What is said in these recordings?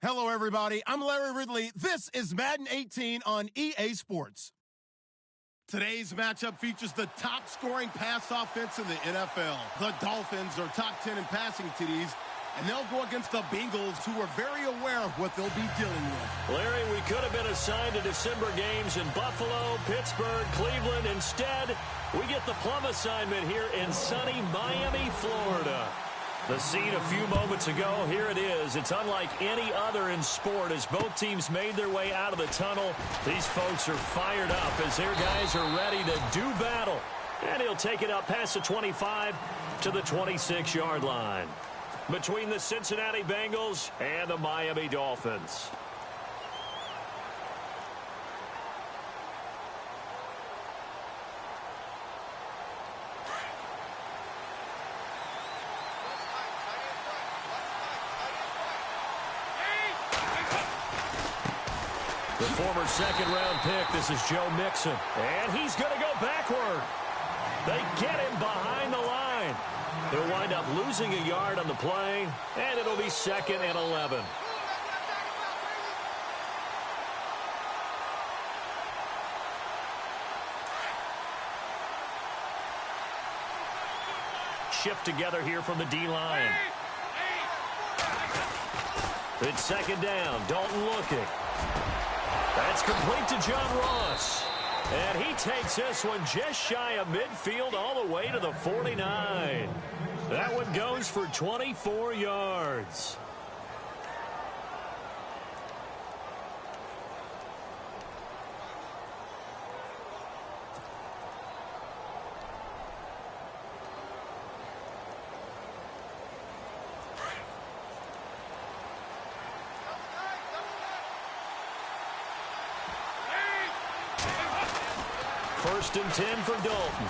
Hello, everybody. I'm Larry Ridley. This is Madden 18 on EA Sports. Today's matchup features the top-scoring pass offense in the NFL. The Dolphins are top 10 in passing TDs, and they'll go against the Bengals, who are very aware of what they'll be dealing with. Larry, we could have been assigned to December games in Buffalo, Pittsburgh, Cleveland. Instead, we get the plum assignment here in sunny Miami, Florida. The scene a few moments ago, here it is. It's unlike any other in sport as both teams made their way out of the tunnel. These folks are fired up as their guys are ready to do battle. And he'll take it up past the 25 to the 26-yard line. Between the Cincinnati Bengals and the Miami Dolphins. The former second-round pick, this is Joe Mixon. And he's going to go backward. They get him behind the line. He'll wind up losing a yard on the play, and it'll be 2nd and 11. Shift together here from the D-line. It's 2nd down. Dalton looking. That's complete to John Ross. And he takes this one just shy of midfield all the way to the 49. That one goes for 24 yards. First and 10 for Dalton.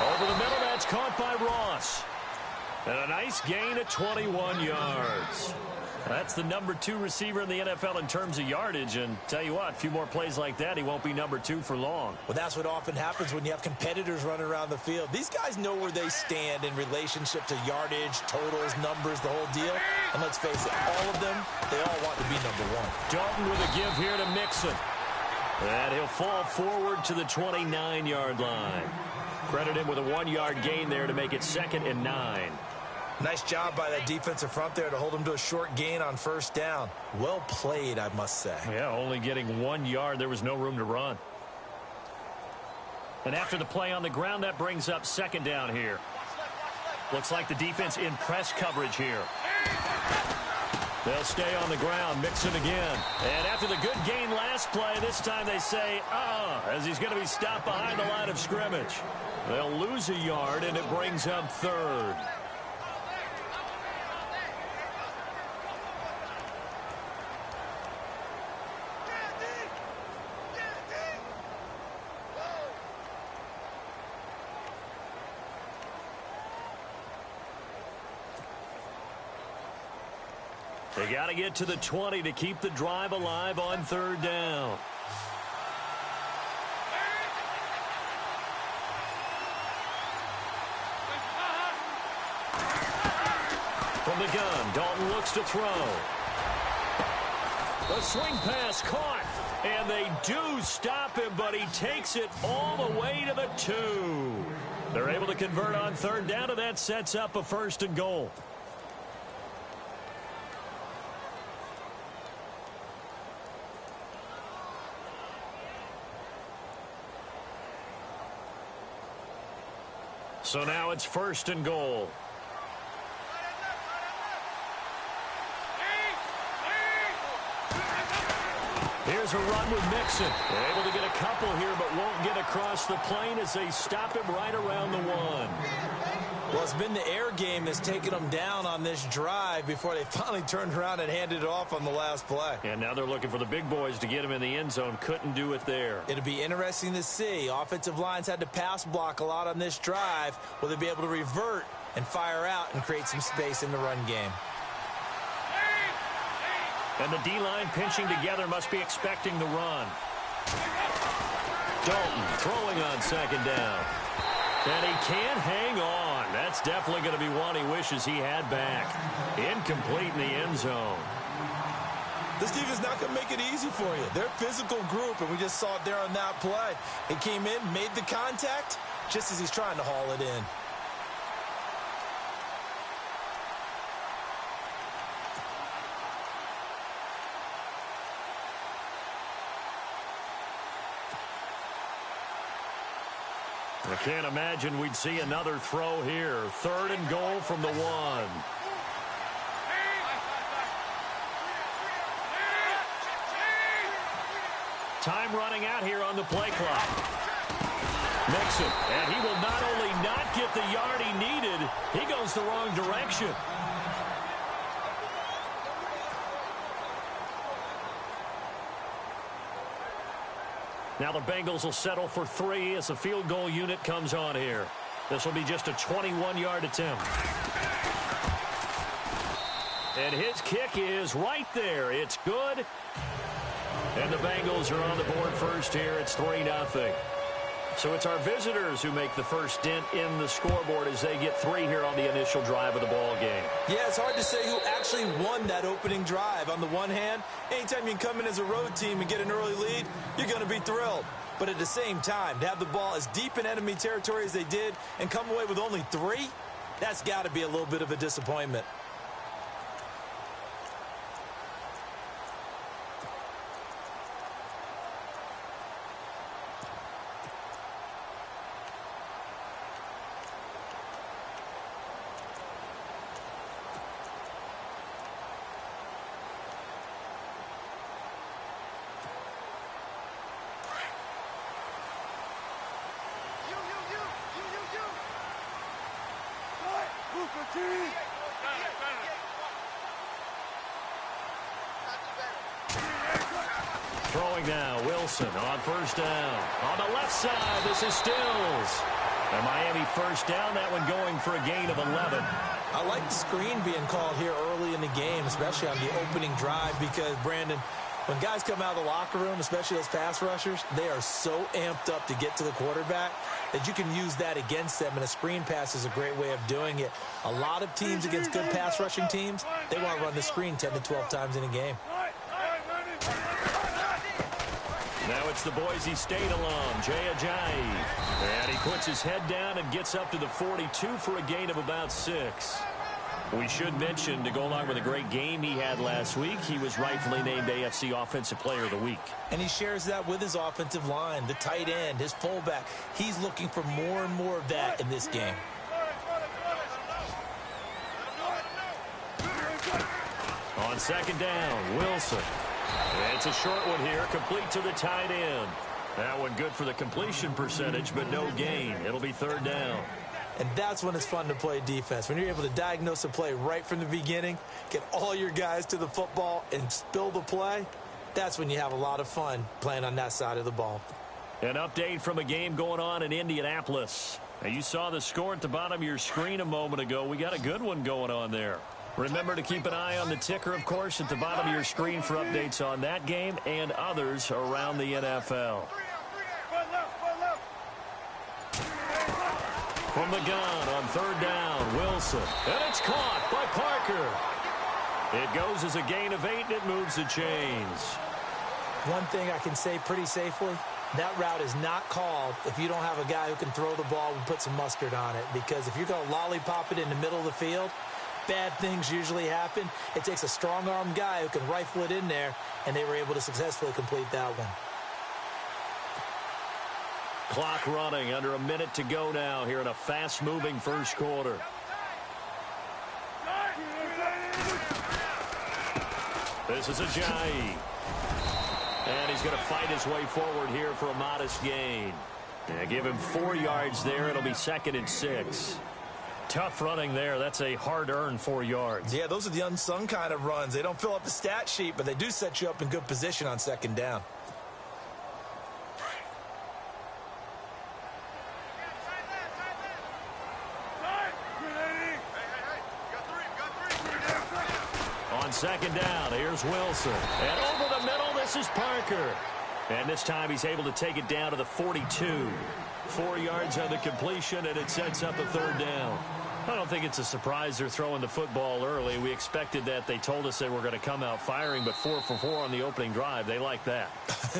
Over the middle, that's caught by Ross. And a nice gain of 21 yards. That's the number 2 receiver in the NFL in terms of yardage. And tell you what, a few more plays like that, he won't be number 2 for long. Well, that's what often happens when you have competitors running around the field. These guys know where they stand in relationship to yardage, totals, numbers, the whole deal. And let's face it, all of them, they all want to be number 1. Dalton with a give here to Mixon. And he'll fall forward to the 29-yard line. Credit him with a 1-yard gain there to make it 2nd and 9. Nice job by that defensive front there to hold him to a short gain on 1st down. Well played, I must say. Yeah, only getting 1 yard. There was no room to run. And after the play on the ground, that brings up 2nd down here. Looks like the defense in press coverage here. They'll stay on the ground, Mixon again. And after the good gain last play, this time they say, as he's going to be stopped behind the line of scrimmage. They'll lose a yard, and it brings up 3rd. They got to get to the 20 to keep the drive alive on 3rd down. From the gun, Dalton looks to throw. The swing pass caught, and they do stop him, but he takes it all the way to the 2. They're able to convert on 3rd down, and that sets up a 1st and goal. So now it's 1st and goal. Here's a run with Mixon. They're able to get a couple here, but won't get across the plane as they stop him right around the 1. Well, it's been the air game that's taken them down on this drive before they finally turned around and handed it off on the last play. And now they're looking for the big boys to get him in the end zone. Couldn't do it there. It'll be interesting to see. Offensive lines had to pass block a lot on this drive. Will they be able to revert and fire out and create some space in the run game? And the D-line pinching together must be expecting the run. Dalton throwing on 2nd down. And he can't hang on. That's definitely going to be one he wishes he had back. Incomplete in the end zone. This defense is not going to make it easy for you. They're a physical group, and we just saw it there on that play. He came in, made the contact, just as he's trying to haul it in. I can't imagine we'd see another throw here. 3rd and goal from the 1. Time running out here on the play clock. Mixon, and he will not only not get the yard he needed, he goes the wrong direction. Now the Bengals will settle for 3 as the field goal unit comes on here. This will be just a 21-yard attempt. And his kick is right there. It's good. And the Bengals are on the board first here. It's 3-0. So it's our visitors who make the first dent in the scoreboard as they get 3 here on the initial drive of the ball game. Yeah, it's hard to say who actually won that opening drive. On the one hand, anytime you can come in as a road team and get an early lead, you're going to be thrilled. But at the same time, to have the ball as deep in enemy territory as they did and come away with only 3, that's got to be a little bit of a disappointment. Throwing now, Wilson on first down. On the left side, this is Stills. And Miami first down, that one going for a gain of 11. I like the screen being called here early in the game, especially on the opening drive, because, Brandon, when guys come out of the locker room, especially those pass rushers, they are so amped up to get to the quarterback that you can use that against them, and a screen pass is a great way of doing it. A lot of teams against good pass rushing teams, they want to run the screen 10 to 12 times in a game. Now it's the Boise State alum, Jay Ajayi. And he puts his head down and gets up to the 42 for a gain of about 6. We should mention, to go along with a great game he had last week, he was rightfully named AFC Offensive Player of the Week. And he shares that with his offensive line, the tight end, his fullback. He's looking for more and more of that in this game. On second down, Wilson. It's a short one here, complete to the tight end. That one good for the completion percentage, but no gain. It'll be 3rd down. And that's when it's fun to play defense. When you're able to diagnose a play right from the beginning, get all your guys to the football and spill the play, that's when you have a lot of fun playing on that side of the ball. An update from a game going on in Indianapolis. Now, you saw the score at the bottom of your screen a moment ago. We got a good one going on there. Remember to keep an eye on the ticker, of course, at the bottom of your screen for updates on that game and others around the NFL. From the gun on 3rd down, Wilson. And it's caught by Parker. It goes as a gain of 8, and it moves the chains. One thing I can say pretty safely, that route is not called if you don't have a guy who can throw the ball and put some mustard on it. Because if you're going to lollipop it in the middle of the field, bad things usually happen. It takes a strong-armed guy who can rifle it in there, and they were able to successfully complete that one. Clock running, under a minute to go now here in a fast-moving first quarter. This is Ajayi. And he's going to fight his way forward here for a modest gain. Yeah, give him 4 yards there. It'll be 2nd and 6. Tough running there. That's a hard-earned 4 yards. Yeah, those are the unsung kind of runs. They don't fill up the stat sheet, but they do set you up in good position on 2nd down. On 2nd down, here's Wilson. And over the middle, this is Parker. And this time he's able to take it down to the 42. 4 yards on the completion, and it sets up a third down. I don't think it's a surprise they're throwing the football early. We expected that. They told us they were going to come out firing, but 4 for 4 on the opening drive. They like that.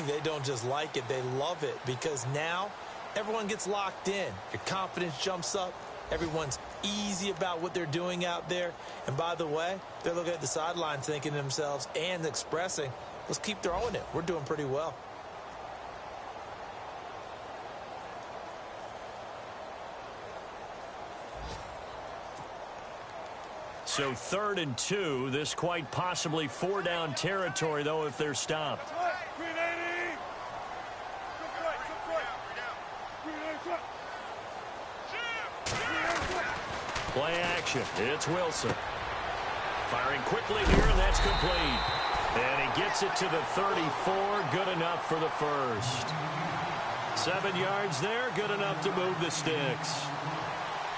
They don't just like it, they love it, because now everyone gets locked in. Your confidence jumps up. Everyone's easy about what they're doing out there. And by the way, they're looking at the sideline thinking to themselves and expressing, let's keep throwing it. We're doing pretty well. So 3rd and 2. This quite possibly 4-down territory, though, if they're stopped. Play action. It's Wilson. Firing quickly here, and that's complete. And he gets it to the 34. Good enough for the first. 7 yards there. Good enough to move the sticks.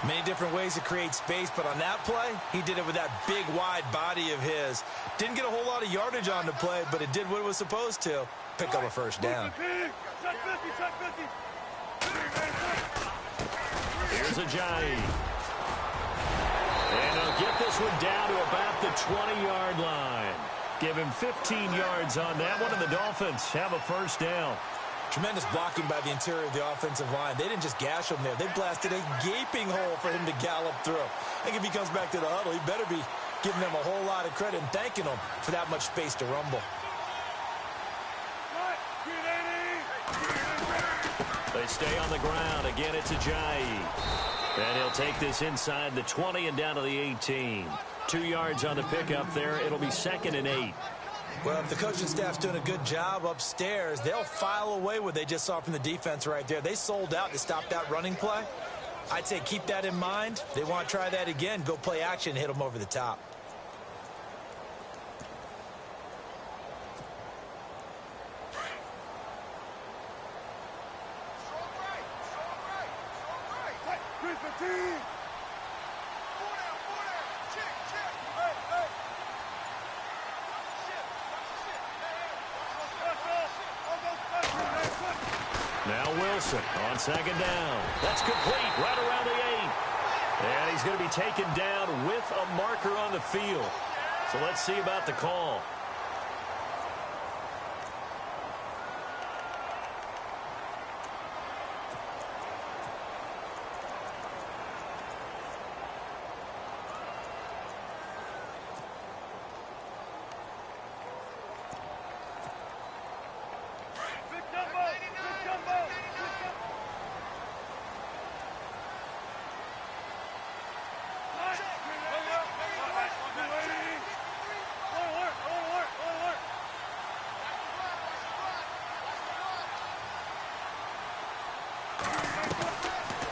Many different ways to create space, but on that play, he did it with that big, wide body of his. Didn't get a whole lot of yardage on the play, but it did what it was supposed to. Pick up a first down. Here's Ajayi. And he'll get this one down to about the 20-yard line. Give him 15 yards on that one, and the Dolphins have a first down. Tremendous blocking by the interior of the offensive line. They didn't just gash him there. They blasted a gaping hole for him to gallop through. I think if he comes back to the huddle, he better be giving them a whole lot of credit and thanking them for that much space to rumble. They stay on the ground. Again, it's Ajayi. And he'll take this inside the 20 and down to the 18. 2 yards on the pickup there. It'll be 2nd and 8. Well, if the coaching staff's doing a good job upstairs, they'll file away what they just saw from the defense right there. They sold out to stop that running play. I'd say keep that in mind. They want to try that again. Go play action, hit them over the top. Now Wilson on 2nd down. That's complete right around the 8. And he's going to be taken down with a marker on the field. So let's see about the call.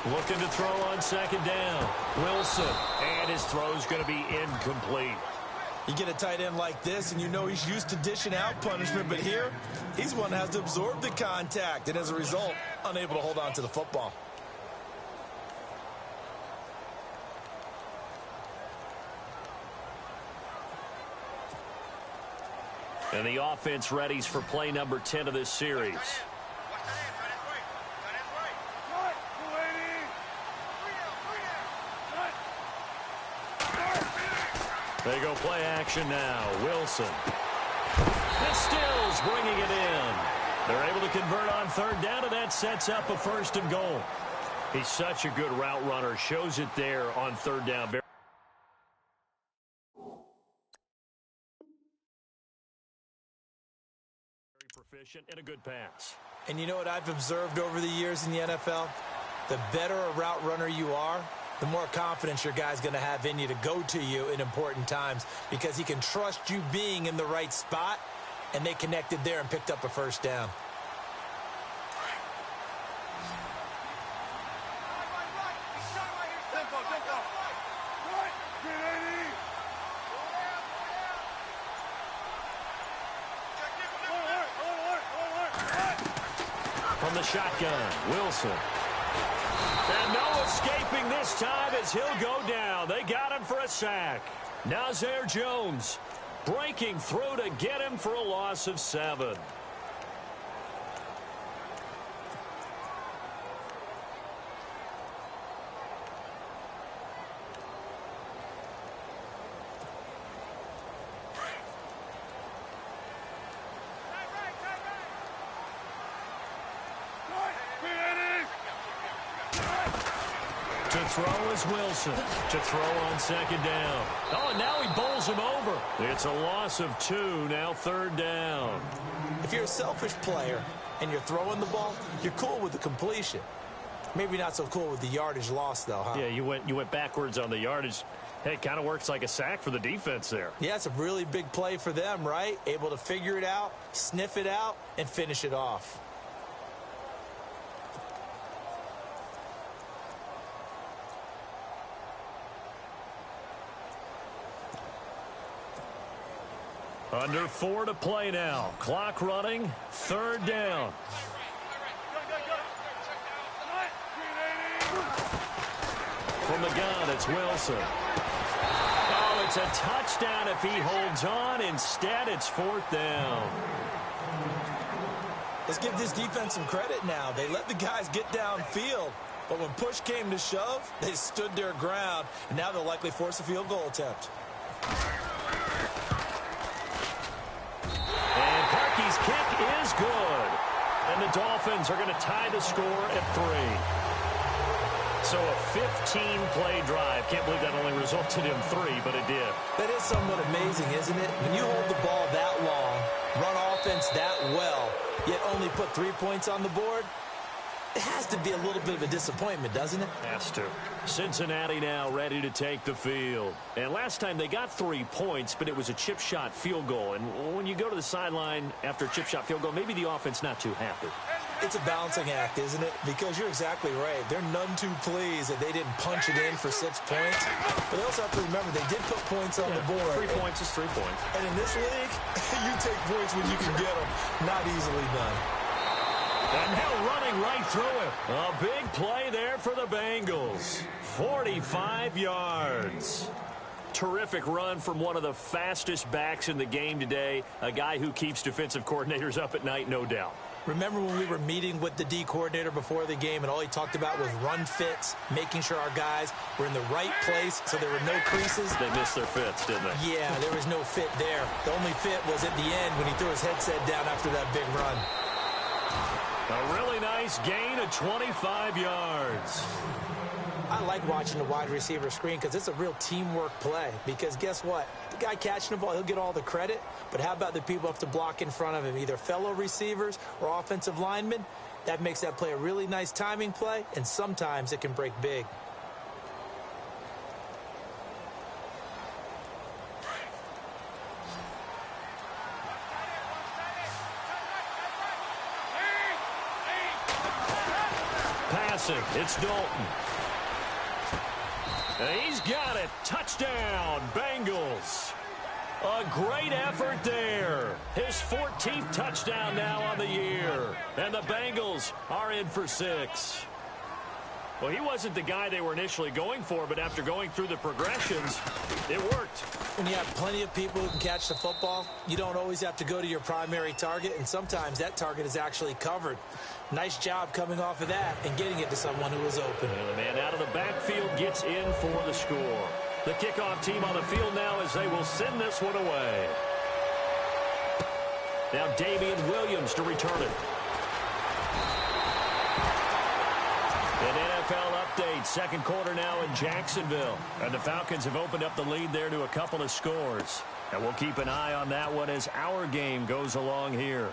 Looking to throw on 2nd down. Wilson, and his throw's going to be incomplete. You get a tight end like this, and you know he's used to dishing out punishment, but here, he's one that has to absorb the contact, and as a result, unable to hold on to the football. And the offense readies for play number 10 of this series. They go play action now. Wilson. And Stills bringing it in. They're able to convert on 3rd down, and that sets up a 1st and goal. He's such a good route runner. Shows it there on 3rd down. Very proficient and a good pass. And you know what I've observed over the years in the NFL? The better a route runner you are, the more confidence your guy's going to have in you to go to you in important times, because he can trust you being in the right spot, and they connected there and picked up a 1st down. From the shotgun, Wilson. And no escaping this time as he'll go down. They got him for a sack. Nazir Jones breaking through to get him for a loss of 7. To throw is Wilson. To throw on second down. Oh, and now he bowls him over. It's a loss of 2, now third down. If you're a selfish player and you're throwing the ball, you're cool with the completion. Maybe not so cool with the yardage loss, though, huh? Yeah, you went backwards on the yardage. Hey, it kind of works like a sack for the defense there. Yeah, it's a really big play for them, right? Able to figure it out, sniff it out, and finish it off. Under 4 to play now. Clock running. Third down. From the gun, it's Wilson. Oh, it's a touchdown if he holds on. Instead, it's fourth down. Let's give this defense some credit now. They let the guys get downfield. But when push came to shove, they stood their ground. And now they'll likely force a field goal attempt. And Parkey's kick is good. And the Dolphins are going to tie the score at 3. So a 15-play drive. Can't believe that only resulted in 3, but it did. That is somewhat amazing, isn't it? When you hold the ball that long, run offense that well, yet only put 3 points on the board, it has to be a little bit of a disappointment, doesn't it? Has to. Cincinnati now ready to take the field. And last time they got 3 points, but it was a chip shot field goal. And when you go to the sideline after a chip shot field goal, maybe the offense not too happy. It's a balancing act, isn't it? Because you're exactly right. They're none too pleased that they didn't punch it in for 6 points. But they also have to remember they did put points on the board. 3 points is 3 points. And in this league, you take points when you can get them. Not easily done. And now running right through it. A big play there for the Bengals. 45 yards. Terrific run from one of the fastest backs in the game today. A guy who keeps defensive coordinators up at night, no doubt. Remember when we were meeting with the D coordinator before the game and all he talked about was run fits, making sure our guys were in the right place so there were no creases? They missed their fits, didn't they? Yeah, there was no fit there. The only fit was at the end when he threw his headset down after that big run. A really nice gain of 25 yards. I like watching the wide receiver screen because it's a real teamwork play. Because guess what? The guy catching the ball, he'll get all the credit. But how about the people who have to block in front of him, either fellow receivers or offensive linemen? That makes that play a really nice timing play, and sometimes it can break big. Passing, it's Dalton. And he's got it. Touchdown, Bengals. A great effort there. His 14th touchdown now on the year. And the Bengals are in for 6. Well, he wasn't the guy they were initially going for, but after going through the progressions, it worked. When you have plenty of people who can catch the football, you don't always have to go to your primary target, and sometimes that target is actually covered. Nice job coming off of that and getting it to someone who was open. And the man out of the backfield gets in for the score. The kickoff team on the field now as they will send this one away. Now Damian Williams to return it. An NFL update, second quarter now in Jacksonville. And the Falcons have opened up the lead there to a couple of scores. And we'll keep an eye on that one as our game goes along here.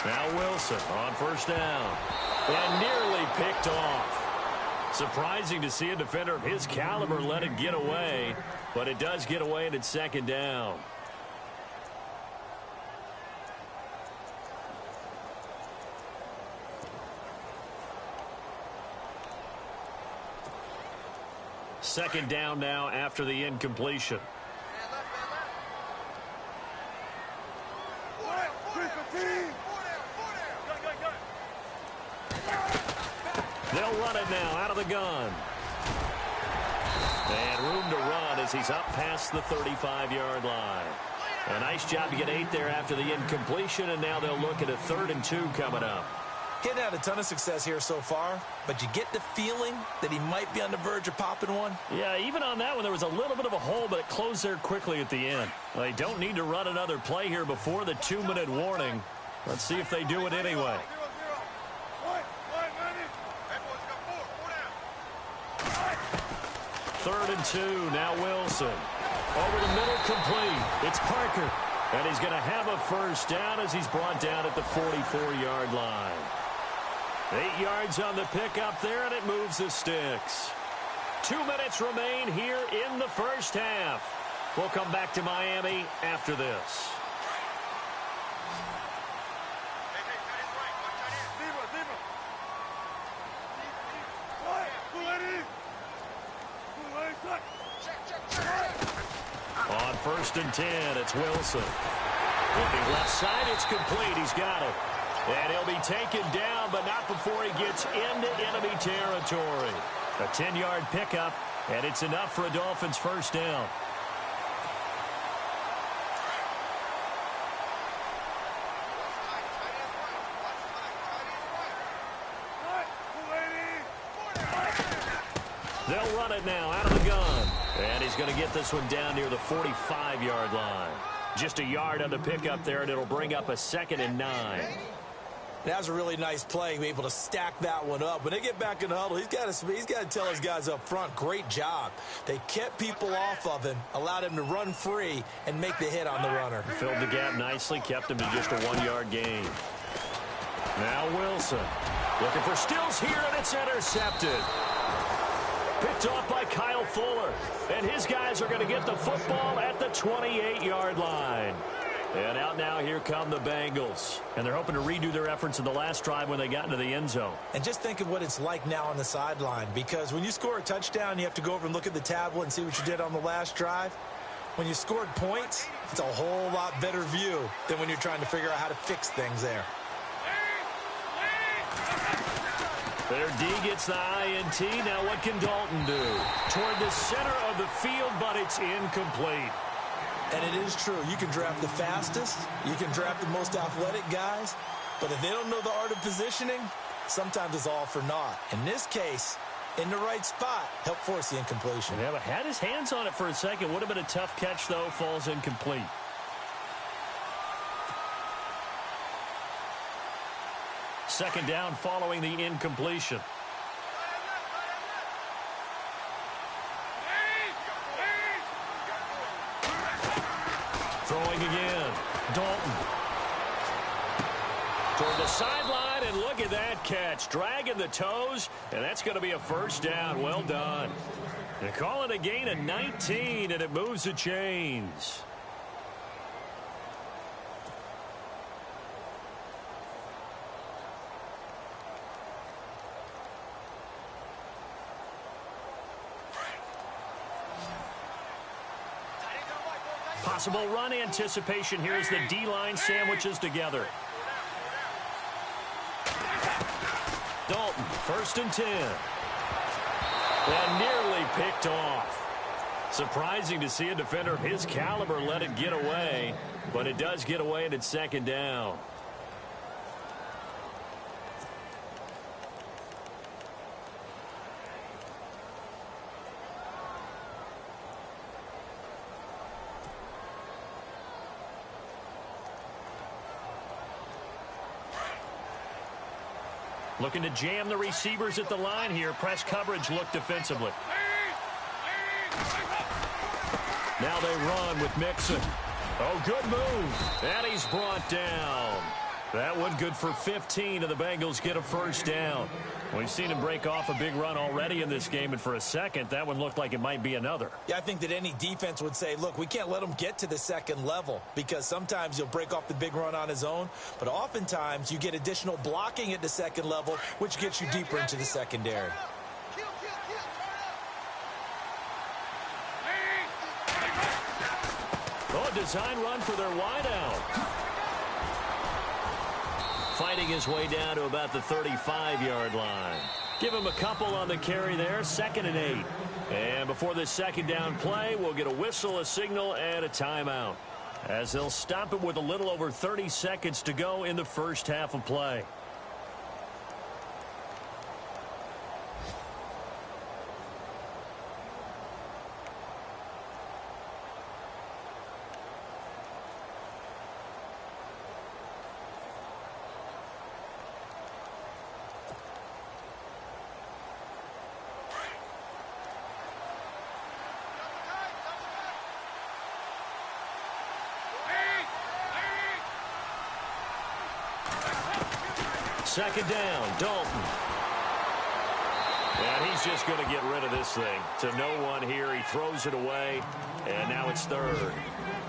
Now Wilson on first down. And nearly picked off. Surprising to see a defender of his caliber let it get away. But it does get away and it's second down. Second down now after the incompletion. They'll run it now out of the gun. And room to run as he's up past the 35-yard line. A nice job to get 8 there after the incompletion, and now they'll look at a 3rd and 2 coming up. Getting had a ton of success here so far, but you get the feeling that he might be on the verge of popping one. Yeah, even on that one, there was a little bit of a hole, but it closed there quickly at the end. They don't need to run another play here before the 2-minute warning. Let's see if they do it anyway. Third and 2, now Wilson. Over the middle, complete. It's Parker. And he's going to have a first down as he's brought down at the 44-yard line. 8 yards on the pickup there, and it moves the sticks. 2 minutes remain here in the first half. We'll come back to Miami after this. On 1st and 10, it's Wilson. Looking left side, it's complete. He's got it. And he'll be taken down, but not before he gets into enemy territory. A 10-yard pickup, and it's enough for a Dolphins first down. They'll run it now out of the gun. And he's going to get this one down near the 45-yard line. Just a yard on the pickup there, and it'll bring up a 2nd and 9. That was a really nice play, able to stack that one up. When they get back in the huddle, he's got to tell his guys up front, great job. They kept people off of him, allowed him to run free, and make the hit on the runner. Filled the gap nicely, kept him to just a 1-yard gain. Now Wilson looking for Stills here, and it's intercepted. Picked off by Kyle Fuller. And his guys are going to get the football at the 28-yard line. And out now, here come the Bengals. And they're hoping to redo their efforts in the last drive when they got into the end zone. And just think of what it's like now on the sideline. Because when you score a touchdown, you have to go over and look at the tablet and see what you did on the last drive. When you scored points, it's a whole lot better view than when you're trying to figure out how to fix things there. Their D gets the INT. Now what can Dalton do? Toward the center of the field, but it's incomplete. And it is true. You can draft the fastest. You can draft the most athletic guys. But if they don't know the art of positioning, sometimes it's all for naught. In this case, in the right spot, helped force the incompletion. Yeah, but had his hands on it for a second. Would have been a tough catch, though. Falls incomplete. Second down following the incompletion. Throwing again. Dalton. Toward the sideline, and look at that catch. Dragging the toes, and that's going to be a first down. Well done. They call it a gain of 19, and it moves the chains. Possible run anticipation here as the D-line sandwiches together. Dalton, 1st and 10. And nearly picked off. Surprising to see a defender of his caliber let it get away, but it does get away, and it's 2nd down. Looking to jam the receivers at the line here. Press coverage look defensively. Now they run with Mixon. Oh, good move. And he's brought down. That one good for 15, and the Bengals get a first down. We've seen him break off a big run already in this game, and for a second, that one looked like it might be another. Yeah, I think that any defense would say, look, we can't let him get to the second level, because sometimes he'll break off the big run on his own, but oftentimes you get additional blocking at the second level, which gets you deeper into the secondary. Oh, a design run for their wideout. Fighting his way down to about the 35-yard line. Give him a couple on the carry there. 2nd and 8. And before this second down play, we'll get a whistle, a signal, and a timeout. as they'll stop it with a little over 30 seconds to go in the first half of play. Second down, Dalton. And he's just going to get rid of this thing. To no one here. He throws it away, and now it's third.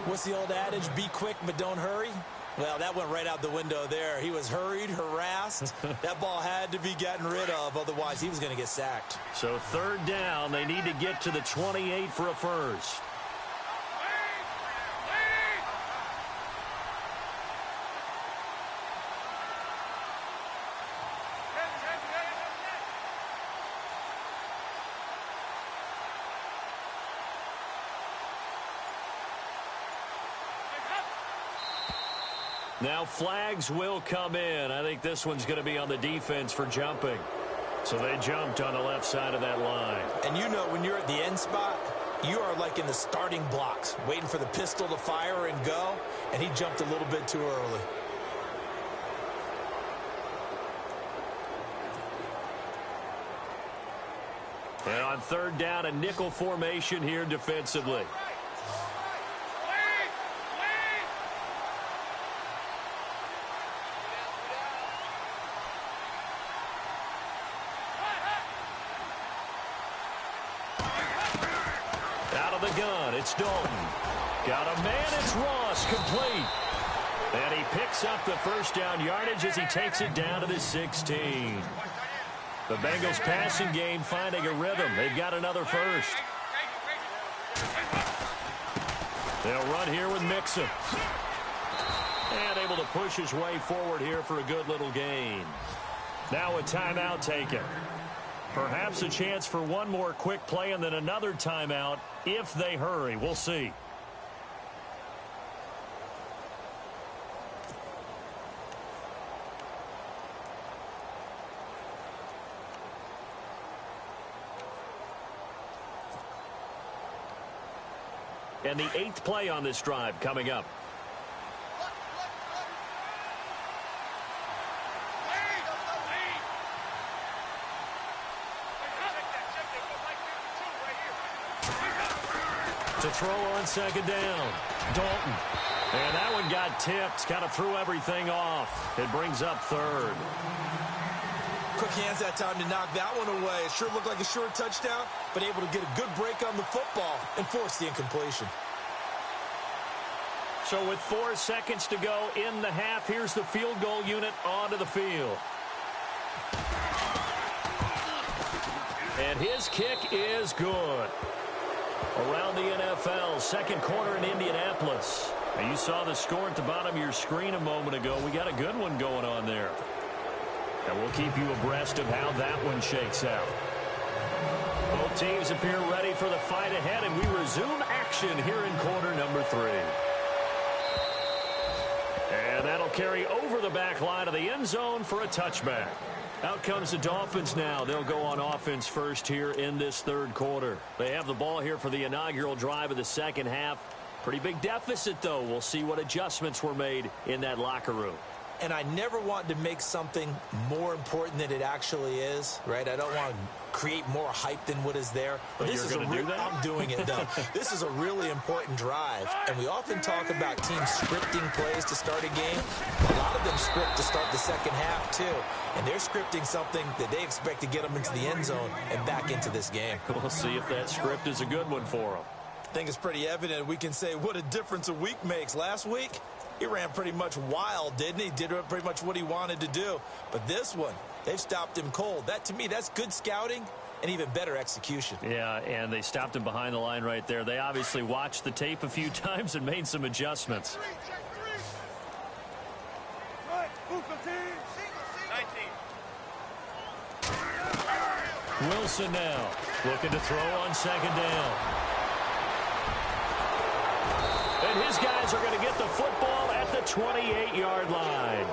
What's the old adage? Be quick, but don't hurry. Well, that went right out the window there. He was hurried, harassed. That ball had to be gotten rid of. Otherwise, he was going to get sacked. So third down, they need to get to the 28 for a first. Now flags will come in. I think this one's going to be on the defense for jumping. So they jumped on the left side of that line. And you know when you're at the end spot, you are like in the starting blocks, waiting for the pistol to fire and go, and he jumped a little bit too early. And on third down, a nickel formation here defensively. It's Dalton. Got a man. It's Ross. Complete. And he picks up the first down yardage as he takes it down to the 16. The Bengals passing game finding a rhythm. They've got another first. They'll run here with Mixon. And able to push his way forward here for a good little gain. Now a timeout taken. Perhaps a chance for one more quick play and then another timeout if they hurry. We'll see. And the 8th play on this drive coming up. To throw on second down, Dalton. And that one got tipped, kind of threw everything off. It brings up third. Quick hands that time to knock that one away. It sure looked like a short touchdown, but able to get a good break on the football and force the incompletion. So with 4 seconds to go in the half, here's the field goal unit onto the field. And his kick is good. Around the NFL, second quarter in Indianapolis. Now you saw the score at the bottom of your screen a moment ago. We got a good one going on there. And we'll keep you abreast of how that one shakes out. Both teams appear ready for the fight ahead, and we resume action here in quarter number 3. And that'll carry over the back line of the end zone for a touchback. Out comes the Dolphins now. They'll go on offense first here in this third quarter. They have the ball here for the inaugural drive of the second half. Pretty big deficit, though. We'll see what adjustments were made in that locker room. And I never want to make something more important than it actually is, right? I don't want to create more hype than what is there. But this is a do that? I'm doing it, though. This is a really important drive. And we often talk about teams scripting plays to start a game. A lot of them script to start the second half, too. And they're scripting something that they expect to get them into the end zone and back into this game. We'll see if that script is a good one for them. I think it's pretty evident. We can say what a difference a week makes. Last week, he ran pretty much wild, didn't he? Did pretty much what he wanted to do. But this one, they've stopped him cold. That, to me, that's good scouting and even better execution. Yeah, and they stopped him behind the line right there. They obviously watched the tape a few times and made some adjustments. Wilson now looking to throw on second down. And his guys are going to get the football at the 28-yard line.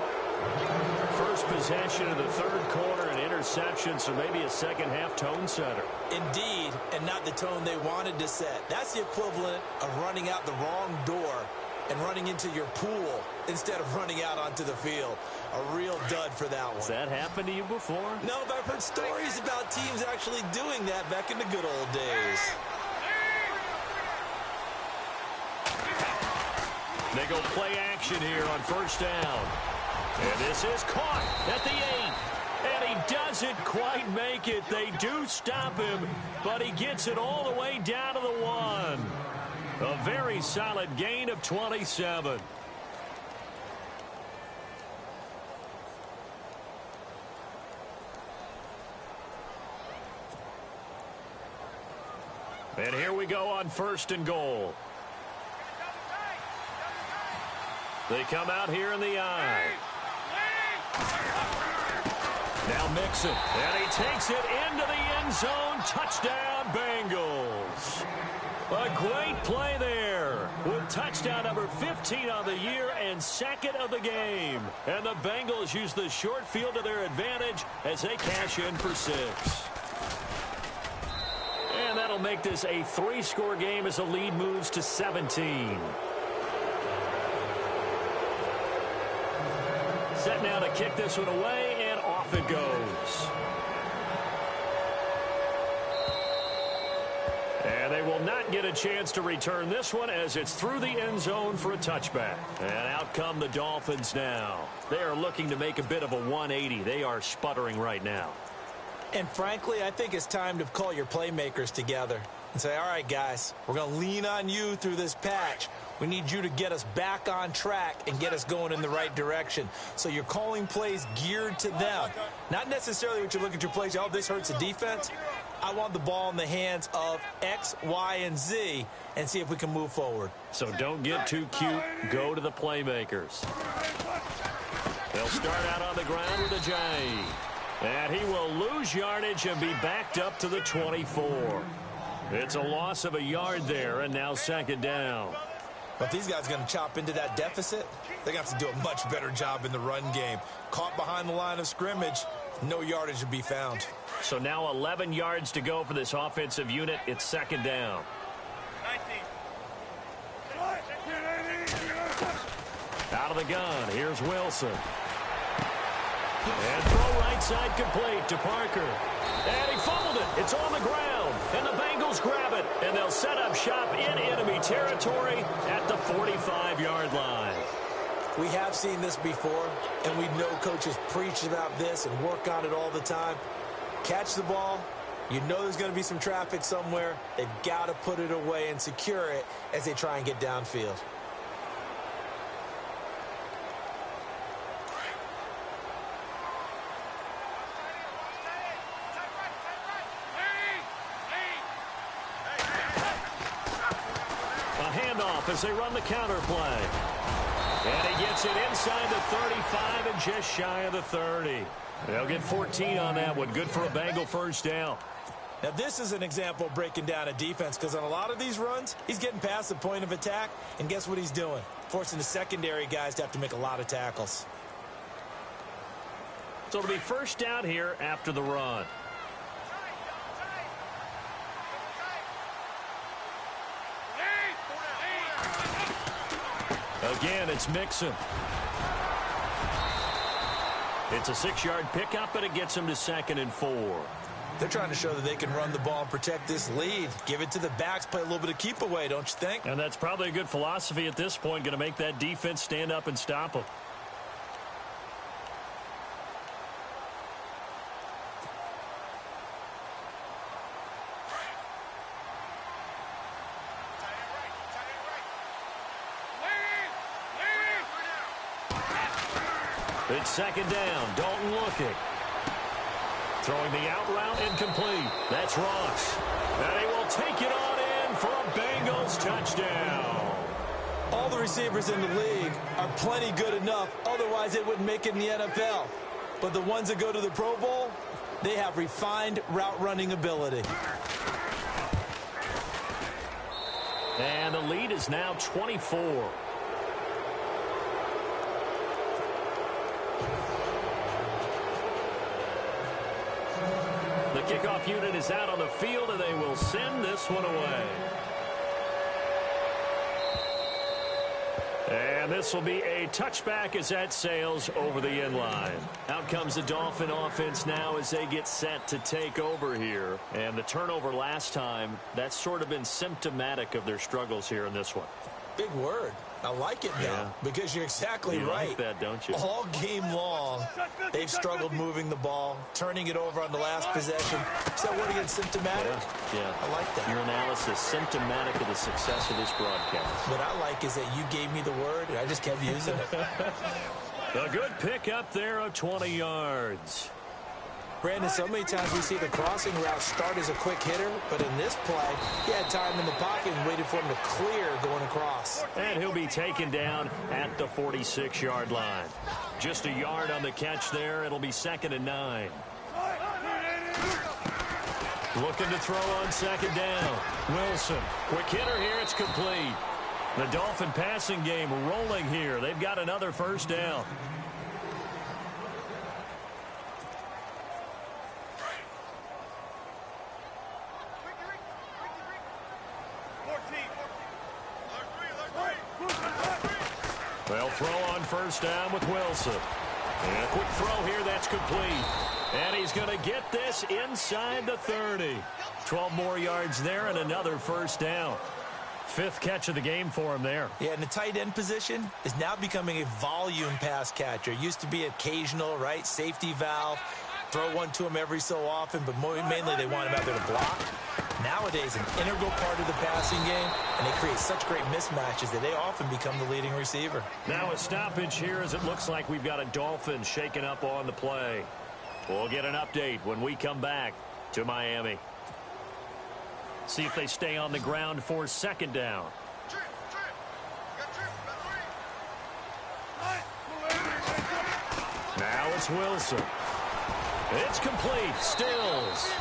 First possession of the third quarter, an interception, so maybe a second-half tone setter. Indeed, and not the tone they wanted to set. That's the equivalent of running out the wrong door and running into your pool instead of running out onto the field. A real dud for that one. Has that happened to you before? No, but I've heard stories about teams actually doing that back in the good old days. They go play action here on first down. And this is caught at the 8. And he doesn't quite make it. They do stop him, but he gets it all the way down to the 1. A very solid gain of 27. And here we go on first and goal. They come out here in the eye. Now Mixon, and he takes it into the end zone. Touchdown, Bengals. A great play there with touchdown number 15 on the year and second of the game. And the Bengals use the short field to their advantage as they cash in for 6. And that'll make this a 3-score game as the lead moves to 17. Set now to kick this one away, and off it goes. And they will not get a chance to return this one as it's through the end zone for a touchback. And out come the Dolphins now. They are looking to make a bit of a 180. They are sputtering right now. And frankly, I think it's time to call your playmakers together and say, all right, guys, we're going to lean on you through this patch. We need you to get us back on track and get us going in the right direction. So you're calling plays geared to them. Not necessarily what you look at your plays, oh, this hurts the defense. I want the ball in the hands of X, Y, and Z and see if we can move forward. So don't get too cute. Go to the playmakers. They'll start out on the ground with a J. And he will lose yardage and be backed up to the 24. It's a loss of a yard there, and now second down. But these guys are going to chop into that deficit. They're going to have to do a much better job in the run game. Caught behind the line of scrimmage, no yardage to be found. So now 11 yards to go for this offensive unit. It's second down. 19. Out of the gun, here's Wilson. And throw right side complete to Parker. And he fumbled it. It's on the ground. And the Bengals grab it. And they'll set up shop in enemy territory at the 45-yard line. We have seen this before, and we know coaches preach about this and work on it all the time. Catch the ball. You know there's going to be some traffic somewhere. They've got to put it away and secure it as they try and get downfield. As they run the counter play. And he gets it inside the 35 and just shy of the 30. They'll get 14 on that one. Good for a Bengal first down. Now, this is an example of breaking down a defense because on a lot of these runs, he's getting past the point of attack, and guess what he's doing? Forcing the secondary guys to have to make a lot of tackles. So it'll be first down here after the run. Again, it's Mixon. It's a 6-yard pickup, and it gets him to 2nd and 4. They're trying to show that they can run the ball and protect this lead. Give it to the backs, play a little bit of keep away, don't you think? And that's probably a good philosophy at this point, going to make that defense stand up and stop them. It's second down. Dalton looking. Throwing the out route incomplete. That's Ross. And he will take it on in for a Bengals touchdown. All the receivers in the league are plenty good enough. Otherwise, they wouldn't make it in the NFL. But the ones that go to the Pro Bowl, they have refined route running ability. And the lead is now 24. kickoff unit is out on the field, and they will send this one away. And this will be a touchback as that sails over the end line. Out comes the Dolphin offense now as they get set to take over here. And the turnover last time, that's sort of been symptomatic of their struggles here in this one. Big word. I like it now because you're exactly right. You like that, don't you? All game long, they've struggled moving the ball, turning it over on the last possession. Is that word again, symptomatic? Yeah. I like that. Your analysis, symptomatic of the success of this broadcast. What I like is that you gave me the word, and I just kept using it. A good pick up there of 20 yards. Brandon, so many times we see the crossing route start as a quick hitter, but in this play, he had time in the pocket and waited for him to clear going across. And he'll be taken down at the 46-yard line. Just a yard on the catch there. It'll be 2nd and 9. Looking to throw on 2nd down. Wilson, quick hitter here. It's complete. The Dolphin passing game rolling here. They've got another first down. They'll throw on first down with Wilson. And a quick throw here, that's complete. And he's going to get this inside the 30. 12 more yards there and another first down. 5th catch of the game for him there. Yeah, and the tight end position is now becoming a volume pass catcher. It used to be occasional, right? Safety valve. Throw one to him every so often, but mainly they want him out there to block. Nowadays, an integral part of the passing game, and they create such great mismatches that they often become the leading receiver. Now a stoppage here as it looks like we've got a Dolphin shaken up on the play. We'll get an update when we come back to Miami. See if they stay on the ground for 2nd down. Now it's Wilson. It's complete. Stills.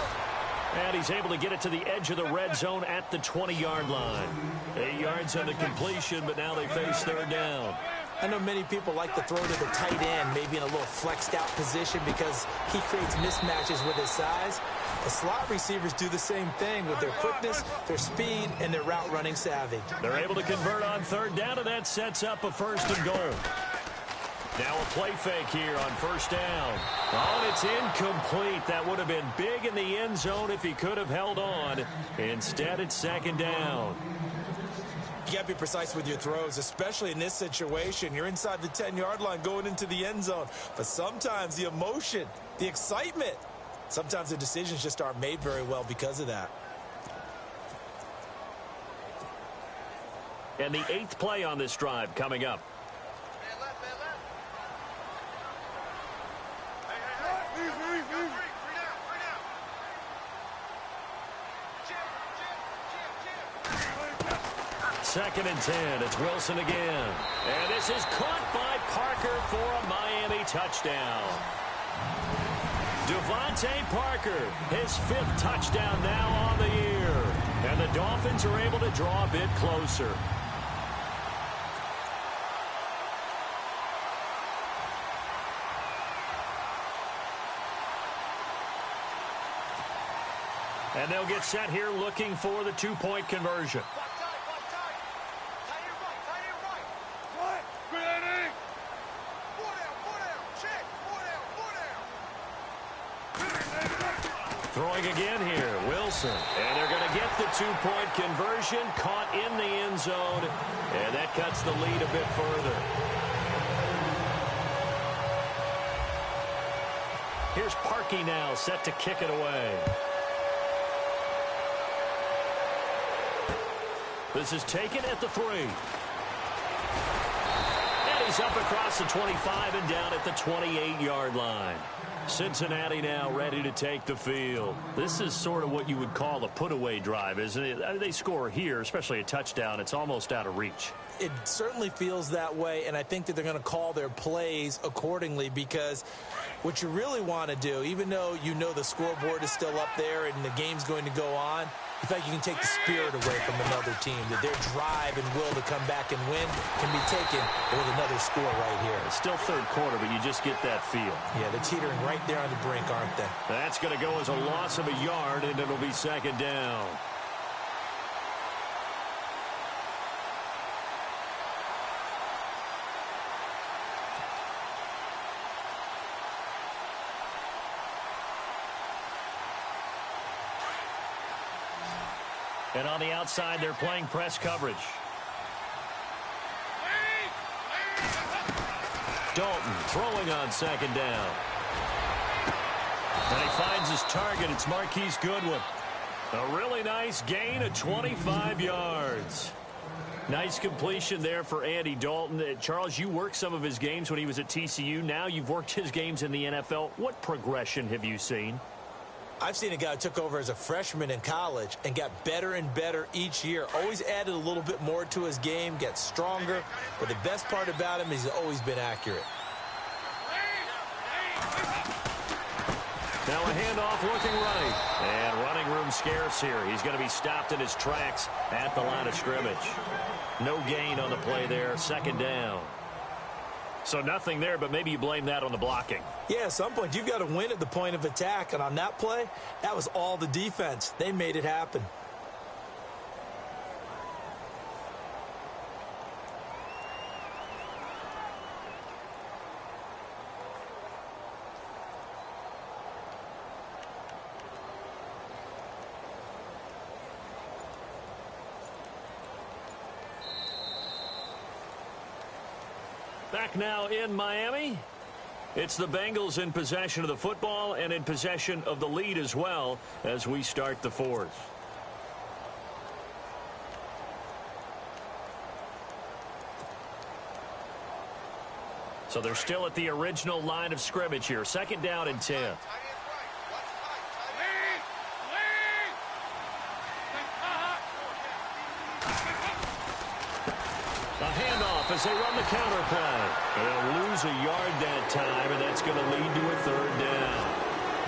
And he's able to get it to the edge of the red zone at the 20-yard line. 8 yards on the completion, but now they face 3rd down. I know many people like to throw to the tight end, maybe in a little flexed out position because he creates mismatches with his size. The slot receivers do the same thing with their quickness, their speed, and their route running savvy. They're able to convert on 3rd down, and that sets up a 1st and goal. Now a play fake here on 1st down. Oh, and it's incomplete. That would have been big in the end zone if he could have held on. Instead, it's 2nd down. You got to be precise with your throws, especially in this situation. You're inside the 10-yard line going into the end zone. But sometimes the emotion, the excitement, sometimes the decisions just aren't made very well because of that. And the 8th play on this drive coming up. Second and 10. It's Wilson again. And this is caught by Parker for a Miami touchdown. Devontae Parker, his 5th touchdown now on the year. And the Dolphins are able to draw a bit closer. And they'll get set here looking for the 2-point conversion. Throwing again here, Wilson. And they're going to get the 2-point conversion, caught in the end zone, and that cuts the lead a bit further. Here's Parkey now, set to kick it away. This is taken at the 3. And he's up across the 25 and down at the 28-yard line. Cincinnati now ready to take the field. This is sort of what you would call a put-away drive, isn't it? They score here, especially a touchdown. It's almost out of reach. It certainly feels that way, and I think that they're going to call their plays accordingly because what you really want to do, even though you know the scoreboard is still up there and the game's going to go on, You feel like you can take the spirit away from another team, that their drive and will to come back and win can be taken with another score right here. It's still third quarter, but you just get that feel. Yeah, they're teetering right there on the brink, aren't they? That's going to go as a loss of a yard, and it'll be second down. And on the outside, they're playing press coverage. Dalton throwing on second down. And he finds his target. It's Marquise Goodwin. A really nice gain of 25 yards. Nice completion there for Andy Dalton. Charles, you worked some of his games when he was at TCU. Now you've worked his games in the NFL. What progression have you seen? I've seen a guy who took over as a freshman in college and got better and better each year. Always added a little bit more to his game, gets stronger. But the best part about him is he's always been accurate. Now a handoff looking right. And running room scarce here. He's going to be stopped in his tracks at the line of scrimmage. No gain on the play there. Second down. So nothing there, but maybe you blame that on the blocking. Yeah, at some point, you've got to win at the point of attack. And on that play, that was all the defense. They made it happen. Back now in Miami. It's the Bengals in possession of the football and in possession of the lead as well as we start the fourth. So they're still at the original line of scrimmage here. Second down and 10. As they run the counter play. They'll lose a yard that time, and that's going to lead to a third down.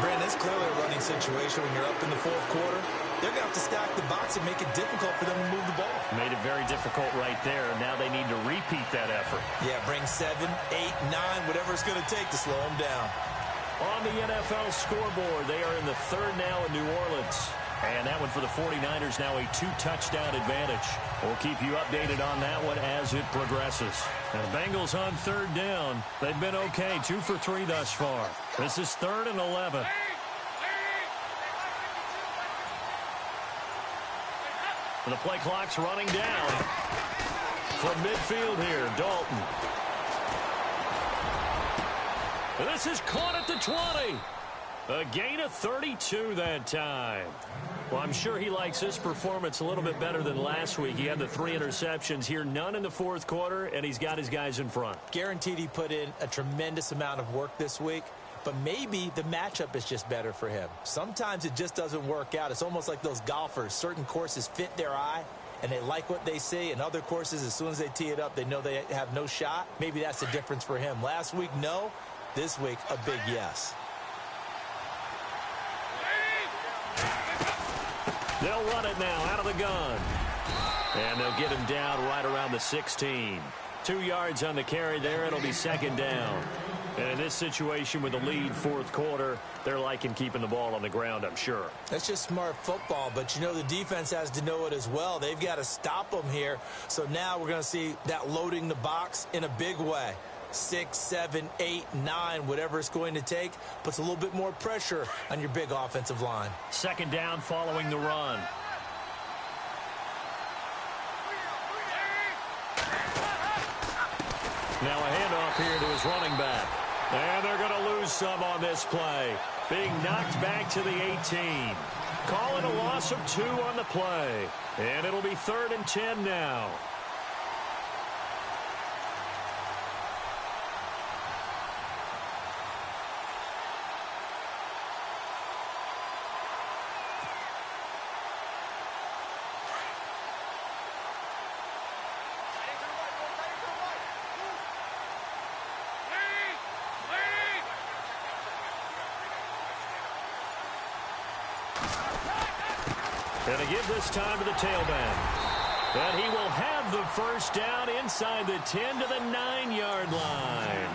Brandon, it's clearly a running situation when you're up in the fourth quarter. They're going to have to stack the box and make it difficult for them to move the ball. Made it very difficult right there. Now they need to repeat that effort. Yeah, bring 7, 8, 9, whatever it's going to take to slow them down. On the NFL scoreboard, they are in the third now in New Orleans. And that one for the 49ers, now a 2-touchdown advantage. We'll keep you updated on that one as it progresses. And the Bengals on third down. They've been okay, 2 for 3 thus far. This is 3rd and 11. And the play clock's running down. From midfield here, Dalton. And this is caught at the 20. A gain of 32 that time. Well, I'm sure he likes his performance a little bit better than last week. He had the 3 interceptions here, none in the fourth quarter, and he's got his guys in front. Guaranteed he put in a tremendous amount of work this week, but maybe the matchup is just better for him. Sometimes it just doesn't work out. It's almost like those golfers. Certain courses fit their eye, and they like what they see. And other courses, as soon as they tee it up, they know they have no shot. Maybe that's the difference for him. Last week, no. This week, a big yes. They'll run it now out of the gun. And they'll get him down right around the 16. 2 yards on the carry there. It'll be second down. And in this situation with the lead fourth quarter, they're liking keeping the ball on the ground, I'm sure. That's just smart football, but you know the defense has to know it as well. They've got to stop them here. So now we're going to see that loading the box in a big way. 6, 7, 8, 9, whatever it's going to take, puts a little bit more pressure on your big offensive line. Second down following the run. Now a handoff here to his running back. And they're going to lose some on this play. Being knocked back to the 18. Call it a loss of 2 on the play. And it'll be 3rd and 10 now. And to give this time to the tailback. And he will have the first down inside the 10 to the 9-yard line.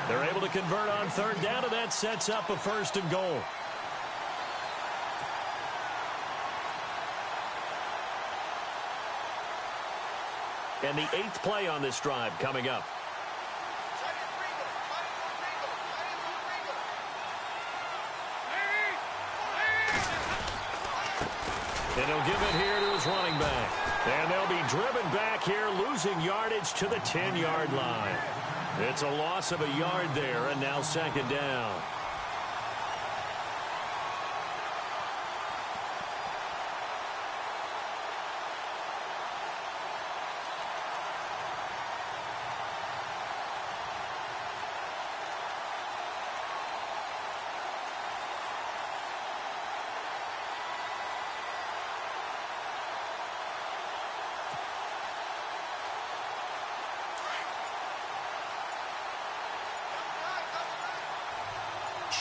They're able to convert on third down, and that sets up a first and goal. And the 8th play on this drive coming up. And he'll give it here to his running back. And they'll be driven back here, losing yardage to the 10-yard line. It's a loss of a yard there, and now second down.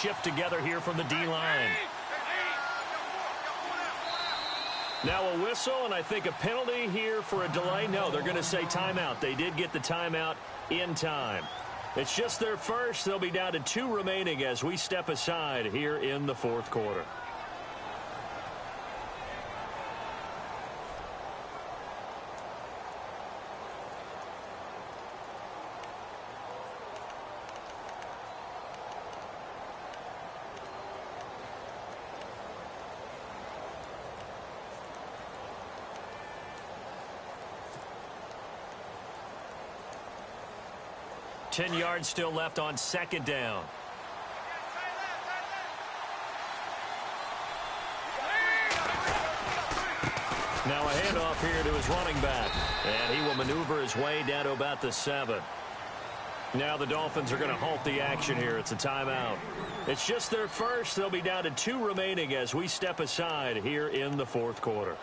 Shift together here from the D-line. Now a whistle, and I think a penalty here for a delay. No, they're going to say timeout. They did get the timeout in time. It's just their first. They'll be down to 2 remaining as we step aside here in the fourth quarter. Ten yards still left on second down. Now a handoff here to his running back. And he will maneuver his way down to about the 7. Now the Dolphins are going to halt the action here. It's a timeout. It's just their first. They'll be down to 2 remaining as we step aside here in the fourth quarter.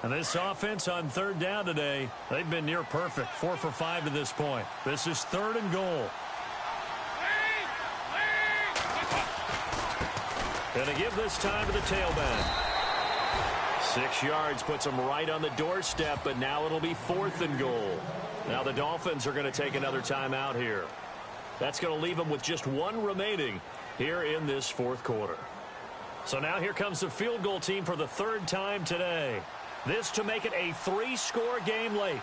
And this offense on third down today, they've been near perfect. 4 for 5 to this point. This is third and goal. And to give this time to the tailback. 6 yards puts them right on the doorstep, but now it'll be 4th and goal. Now the Dolphins are going to take another timeout here. That's going to leave them with just 1 remaining here in this fourth quarter. So now here comes the field goal team for the 3rd time today. This to make it a 3-score game late.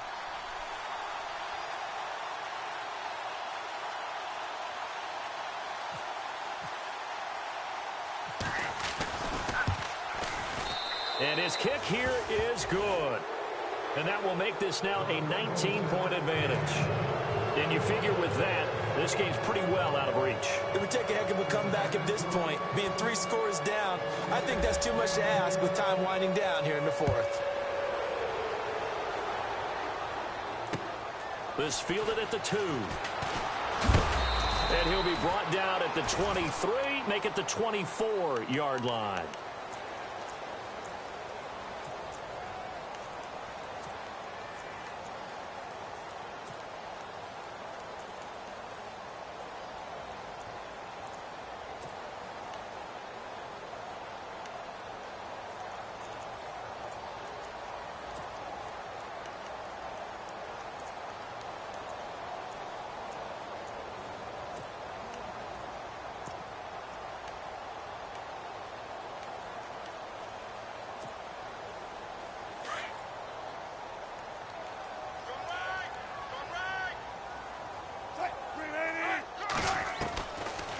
And his kick here is good. And that will make this now a 19-point advantage. And you figure with that, this game's pretty well out of reach. It would take a heck of a comeback at this point. Being 3 scores down, I think that's too much to ask with time winding down here in the 4th. This fielded at the 2. And he'll be brought down at the 23, make it the 24-yard line.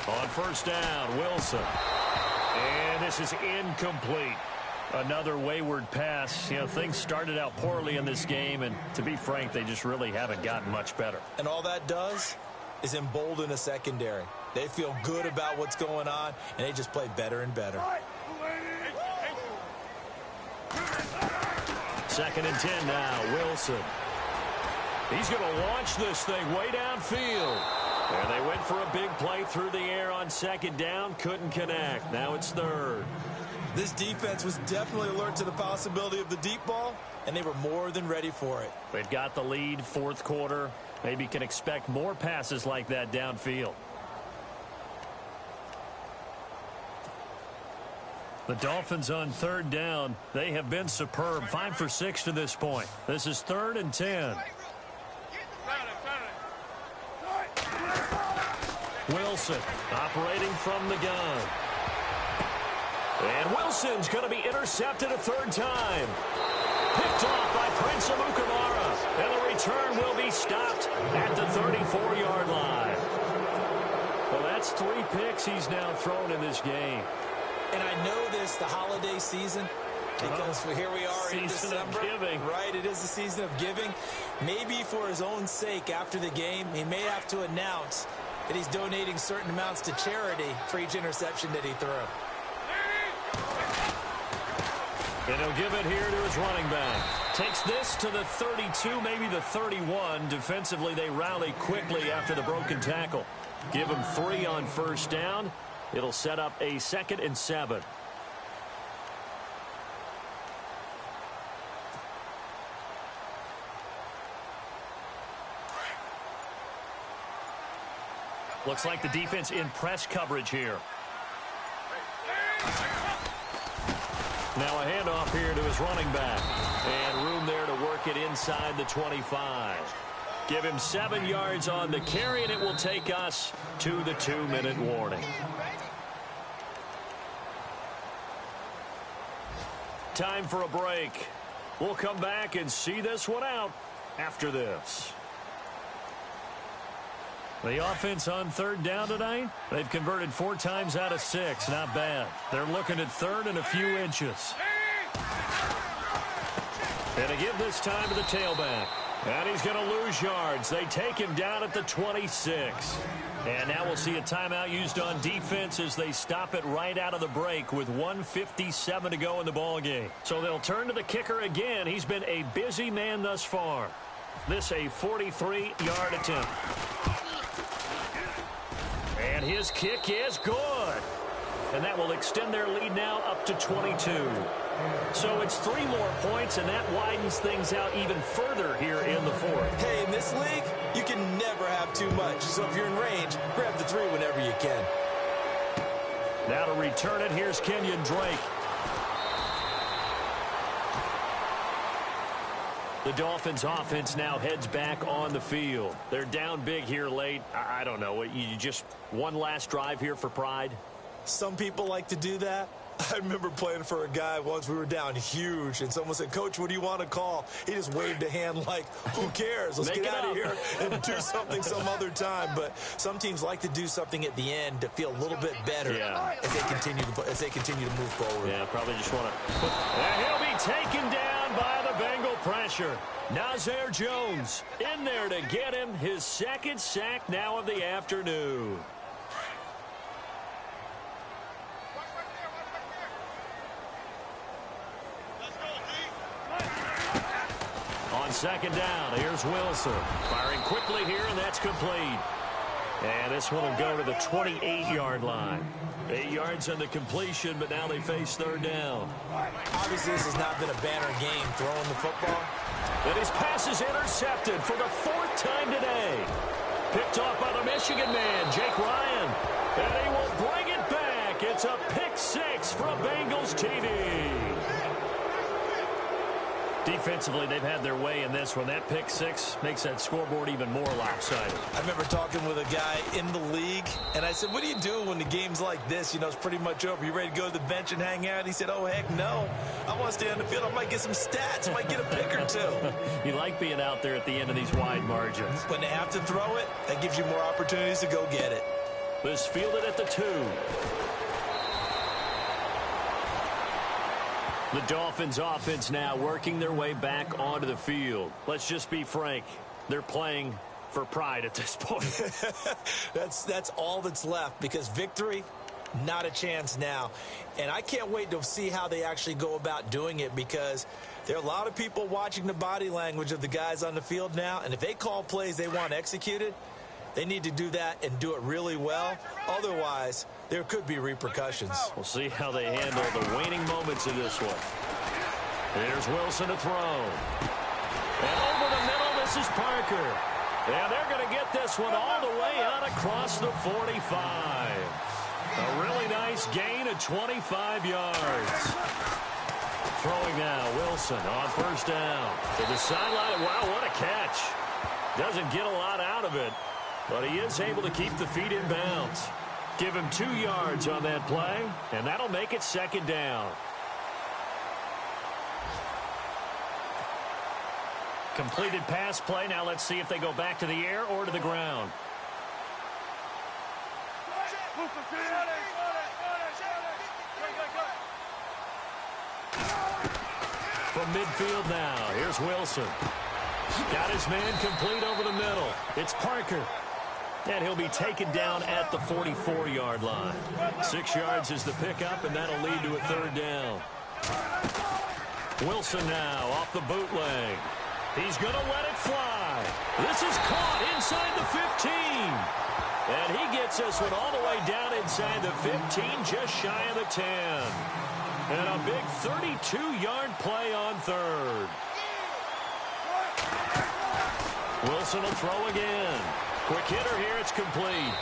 On first down, Wilson. And this is incomplete. Another wayward pass. You know, things started out poorly in this game, and to be frank, they just really haven't gotten much better. And all that does is embolden a secondary. They feel good about what's going on, and they just play better and better. 2nd and 10 now, Wilson. He's going to launch this thing way downfield. And they went for a big play through the air on second down. Couldn't connect. Now it's third. This defense was definitely alert to the possibility of the deep ball, and they were more than ready for it. They've got the lead, fourth quarter. Maybe can expect more passes like that downfield. The Dolphins on third down. They have been superb. 5 for 6 to this point. This is 3rd and 10. Wilson operating from the gun. And Wilson's going to be intercepted a third time. Picked off by Prince Amukamara. And the return will be stopped at the 34-yard line. Well, that's 3 picks he's now thrown in this game. And I know this, the holiday season, because here we are in December. Right, it is the season of giving. Maybe for his own sake after the game, he may have to announce that he's donating certain amounts to charity for each interception that he threw. And he'll give it here to his running back. Takes this to the 32, maybe the 31. Defensively, they rally quickly after the broken tackle. Give him 3 on first down. It'll set up a 2nd and 7. Looks like the defense in press coverage here. Now a handoff here to his running back. And room there to work it inside the 25. Give him 7 yards on the carry, and it will take us to the 2-minute warning. Time for a break. We'll come back and see this one out after this. The offense on third down tonight, they've converted 4 times out of 6. Not bad. They're looking at third and a few inches. And to give this time to the tailback. And he's going to lose yards. They take him down at the 26. And now we'll see a timeout used on defense as they stop it right out of the break with 1:57 to go in the ballgame. So they'll turn to the kicker again. He's been a busy man thus far. This a 43-yard attempt. And his kick is good. And that will extend their lead now up to 22. So it's 3 more points, and that widens things out even further here in the 4th. Hey, in this league, you can never have too much. So if you're in range, grab the 3 whenever you can. Now to return it, here's Kenyon Drake. The Dolphins offense now heads back on the field. They're down big here late. I don't know. You just one last drive here for pride? Some people like to do that. I remember playing for a guy once. We were down huge, and someone said, "Coach, what do you want to call?" He just waved a hand like, who cares? Let's get out of here and do something some other time. But some teams like to do something at the end to feel a little bit better as they continue to move forward. Yeah, probably just want to. And he'll be taken down by the Bengal pressure. Nazir Jones in there to get him his 2nd sack now of the afternoon. On second down, here's Wilson. Firing quickly here, and that's complete. And this one will go to the 28-yard line. 8 yards on the completion, but now they face third down. Obviously, this has not been a banner game throwing the football. And his pass is intercepted for the 4th time today. Picked off by the Michigan man, Jake Ryan. And he will bring it back. It's a pick 6 for a Bengals TD. Defensively, they've had their way in this one. That pick 6 makes that scoreboard even more lopsided. I remember talking with a guy in the league, and I said, what do you do when the game's like this? You know, it's pretty much over. You ready to go to the bench and hang out? He said, oh, heck no. I want to stay on the field. I might get some stats. I might get a pick or 2. You like being out there at the end of these wide margins. When they have to throw it, that gives you more opportunities to go get it. This fielded at the 2. The Dolphins offense now working their way back onto the field. Let's just be frank. They're playing for pride at this point. That's all that's left, because victory, not a chance now. And I can't wait to see how they actually go about doing it, because there are a lot of people watching the body language of the guys on the field now. And if they call plays they want executed, They need to do that and do it really well. Otherwise, there could be repercussions. We'll see how they handle the waning moments of this one. Here's Wilson to throw. And over the middle, this is Parker. And they're going to get this one all the way out across the 45. A really nice gain of 25 yards. Throwing now, Wilson on first down. To the sideline. Wow, what a catch. Doesn't get a lot out of it, but he is able to keep the feet in bounds. Give him 2 yards on that play, and that'll make it second down. Completed pass play. Now let's see if they go back to the air or to the ground. From midfield now, here's Wilson. Got his man complete over the middle. It's Parker. And he'll be taken down at the 44-yard line. 6 yards is the pickup, and that'll lead to a third down. Wilson now off the bootleg. He's going to let it fly. This is caught inside the 15. And he gets this one all the way down inside the 15, just shy of the 10. And a big 32-yard play on third. Wilson will throw again. Quick hitter here, it's complete.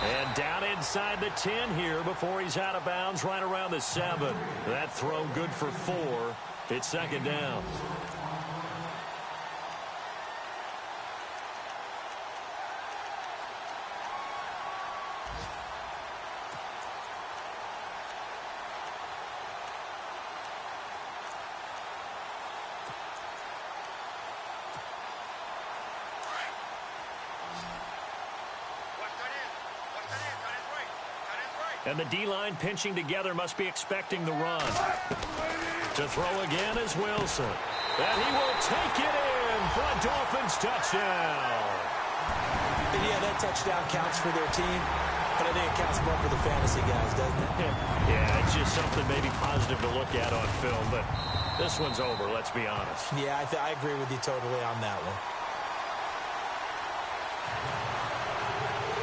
And down inside the 10 here before he's out of bounds, right around the 7. That throw good for 4. It's second down. And the D-line pinching together must be expecting the run. To throw again is Wilson. And he will take it in for a Dolphins touchdown. And yeah, that touchdown counts for their team, but I think it counts more for the fantasy guys, doesn't it? Yeah, it's just something maybe positive to look at on film, but this one's over, let's be honest. Yeah, I agree with you totally on that one.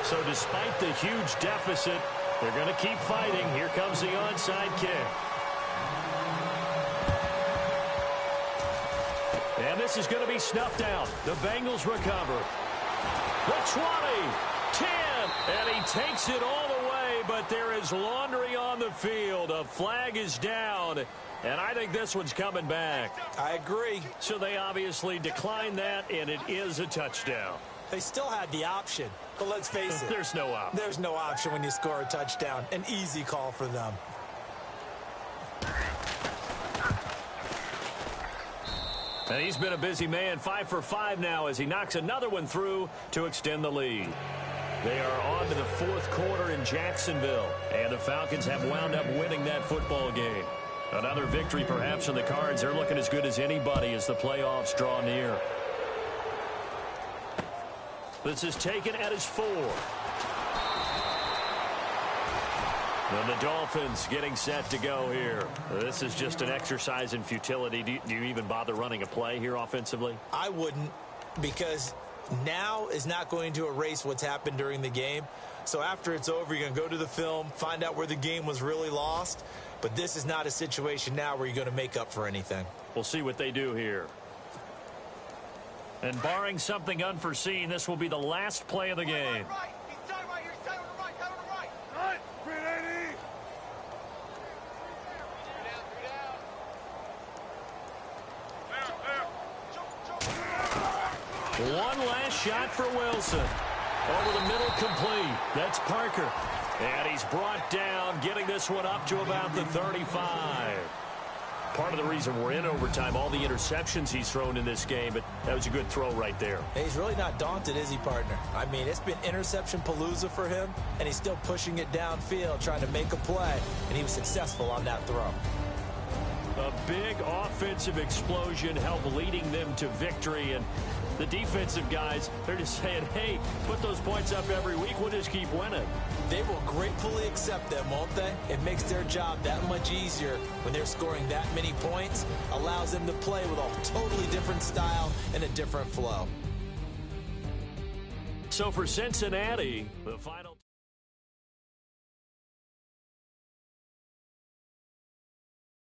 So despite the huge deficit, they're going to keep fighting. Here comes the onside kick. And this is going to be snuffed out. The Bengals recover. The 20, 10, and he takes it all the way, but there is laundry on the field. A flag is down, and I think this one's coming back. I agree. So they obviously declined that, and it is a touchdown. They still had the option, but let's face it. There's no option. There's no option when you score a touchdown. An easy call for them. And he's been a busy man, 5 for 5 now as he knocks another one through to extend the lead. They are on to the fourth quarter in Jacksonville, and the Falcons have wound up winning that football game. Another victory perhaps in the cards. They're looking as good as anybody as the playoffs draw near. This is taken at his 4. And the Dolphins getting set to go here. This is just an exercise in futility. Do you even bother running a play here offensively? I wouldn't, because now is not going to erase what's happened during the game. So after it's over, you're going to go to the film, find out where the game was really lost. But this is not a situation now where you're going to make up for anything. We'll see what they do here. And barring something unforeseen, this will be the last play of the game. One last shot for Wilson. Over the middle, complete. That's Parker. And he's brought down, getting this one up to about the 35. Part of the reason we're in overtime, all the interceptions he's thrown in this game, but that was a good throw right there. He's really not daunted, is he, partner? I mean, it's been interception palooza for him, and he's still pushing it downfield, trying to make a play, and he was successful on that throw. A big offensive explosion helped leading them to victory, and the defensive guys, they're just saying, hey, put those points up every week, we'll just keep winning. They will gratefully accept them, won't they? It makes their job that much easier when they're scoring that many points, allows them to play with a totally different style and a different flow. So for Cincinnati, the final...